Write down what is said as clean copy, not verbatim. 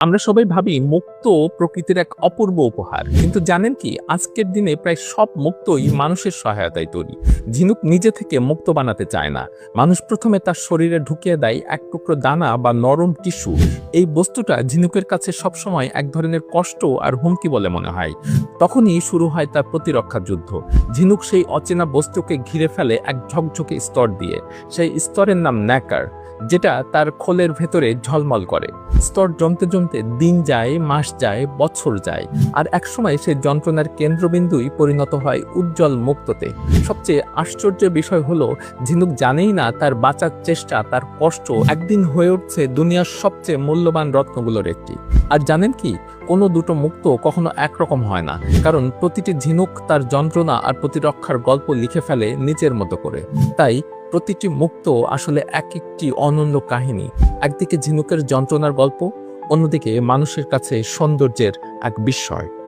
আমরা সবাই ভাবি মুক্ত প্রকৃতির এক অপূর্ব উপহার, কিন্তু জানেন কি আজকের দিনে প্রায় সব মুক্তই মানুষের সহায়তায় তৈরি। ঝিনুক নিজে থেকে মুক্ত বানাতে চায় না। মানুষ প্রথমে তার শরীরে ঢুকিয়ে দেয় এক টুকরো দানা বা নরম টিস্যু। এই বস্তুটা ঝিনুকের কাছে সবসময় এক ধরনের কষ্ট আর হুমকি বলে মনে হয়। তখনই শুরু হয় তার প্রতিরক্ষা যুদ্ধ। ঝিনুক সেই অচেনা বস্তুকে ঘিরে ফেলে এক ঝকঝকে স্তর দিয়ে। সেই স্তরের নাম ন্যাকার, যেটা তার খোলের ভেতরে ঝলমল করে। স্তর জমতে জমতে দিন যায়, মাস যায়, বছর যায়, আর একসময় সেই যন্ত্রণার কেন্দ্রবিন্দুই পরিণত হয় উজ্জ্বল মুক্ততে। সবচেয়ে আশ্চর্যের বিষয় হলো, ঝিনুক জানেই না তার বাঁচার চেষ্টা, তার কষ্ট একদিন হয়ে উঠছে দুনিয়ার সবচেয়ে মূল্যবান রত্নগুলোর একটি। আর জানেন কি, কোনো দুটো মুক্ত কখনো একরকম হয় না, কারণ প্রতিটি ঝিনুক তার যন্ত্রণা আর প্রতিরক্ষার গল্প লিখে ফেলে নিজের মতো করে। তাই প্রতিটি মুক্ত আসলে এক একটি অনন্য কাহিনী। একদিকে ঝিনুকের যন্ত্রণার গল্প, অন্যদিকে মানুষের কাছে সৌন্দর্যের এক বিস্ময়।